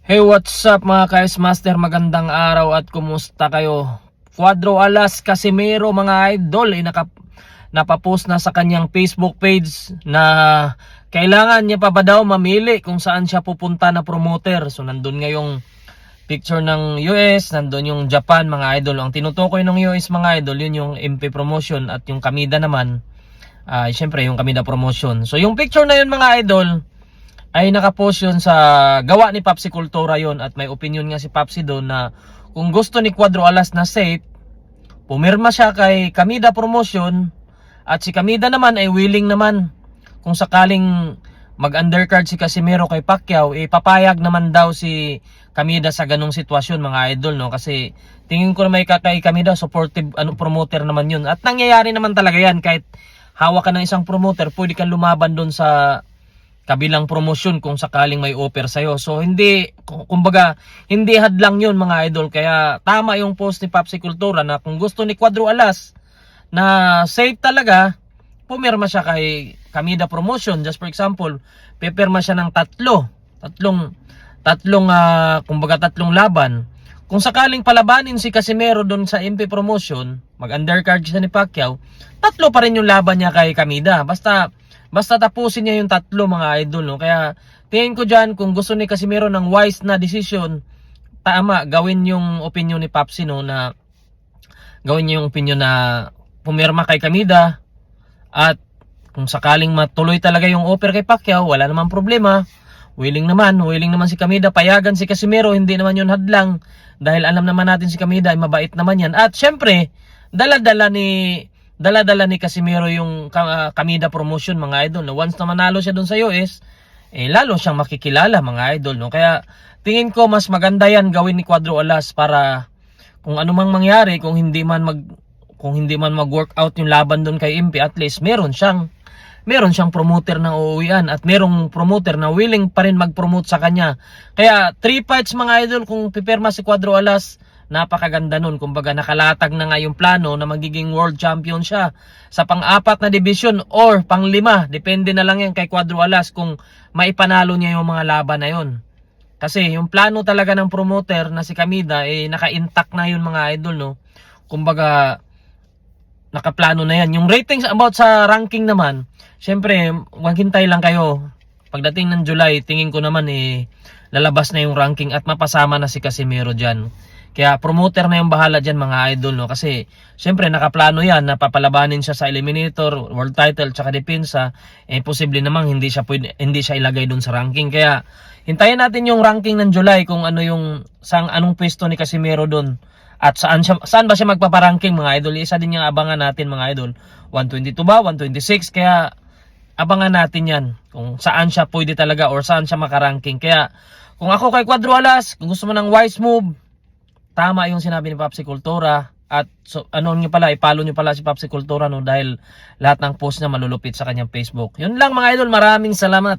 Hey, what's up mga ka-Ice Master? Magandang araw at kumusta kayo? Cuadro Alas Casimiro mga idol ay napapost na sa kanyang Facebook page na kailangan niya pa ba daw mamili kung saan siya pupunta na promoter. So nandun nga yung picture ng US, nandun yung Japan mga idol. Ang tinutukoy ng US mga idol, yun yung MP Promotion at yung Kamida naman, syempre yung Kamida Promotion. So yung picture na yun mga idol ay nakapost yun sa gawa ni Papsi Kultura yun, at may opinion nga si Papsi doon na kung gusto ni Cuadro Alas na safe, pumirma siya kay Kamida Promotion, at si Kamida naman ay willing naman kung sakaling mag-undercard si Casimero kay Pacquiao, papayag naman daw si Kamida sa ganong sitwasyon mga idol, no? Kasi tingin ko na may kay Kamida supportive promoter naman yun, at nangyayari naman talaga yan. Kahit hawak ka ng isang promoter, pwede kang lumaban doon sa kabilang promosyon kung sakaling may offer sa'yo. So hindi, kumbaga, hindi hadlang yun mga idol. Kaya tama yung post ni Papsi Kultura na kung gusto ni Cuadro Alas na safe talaga, pumirma siya kay Kamida Promotion. Just for example, pipirma siya ng tatlong laban. Kung sakaling palabanin si Casimero doon sa MP Promotion, mag-undercard siya ni Pacquiao, tatlo pa rin yung laban niya kay Kamida. Basta tapusin niya yung tatlo mga idol, no? Kaya tingin ko dyan, kung gusto ni Casimero ng wise na decision, tama, gawin yung opinion ni Papsi, no? Na gawin niya yung opinion na pumirma kay Kamida, at kung sakaling matuloy talaga yung offer kay Pacquiao, wala namang problema. Willing naman si Kamida, payagan si Casimero, hindi naman yun hadlang, dahil alam naman natin si Kamida ay mabait naman yan. At syempre, dala-dala ni Casimero yung Kamida Promotion mga idol, no? Once na manalo siya doon sa US, lalo siyang makikilala mga idol, no? Kaya tingin ko mas maganda yan gawin ni Cuadro Alas, para kung ano mang mangyari, kung hindi man mag-work out yung laban doon kay MP, at least meron siyang promoter na uuwian, at merong promoter na willing pa rin mag-promote sa kanya. Kaya 3 fights mga idol kung pipirma si Cuadro Alas, napakaganda nun. Kumbaga nakalatag na nga yung plano na magiging world champion siya sa pang-4 na division or pang-5. Depende na lang yan kay Cuadro Alas kung maipanalo niya yung mga laban na yun. Kasi yung plano talaga ng promoter na si Kamida, naka-intact na yun mga idol, no? Kumbaga nakaplano na yan. Yung ratings about sa ranking naman, syempre maghintay lang kayo. Pagdating ng July, tingin ko naman lalabas na yung ranking at mapasama na si Casimero dyan. Kaya promoter na yung bahala dyan mga idol, no? Kasi syempre nakaplano yan na papalabanin siya sa eliminator, world title, tsaka depensa. Posible namang hindi siya ilagay dun sa ranking. Kaya hintayin natin yung ranking ng July, kung anong pwesto ni Casimero dun, at saan ba siya magpaparanking mga idol. Isa din yung abangan natin mga idol. 122 ba? 126? Kaya abangan natin yan kung saan siya pwede talaga or saan siya makaranking. Kaya kung ako kay Cuadro Alas, kung gusto mo ng wise move, tama yung sinabi ni Papsi Kultura. At ipalo nyo pala si Papsi Kultura, no? Dahil lahat ng post niya malulupit sa kanyang Facebook. Yun lang mga idol, maraming salamat.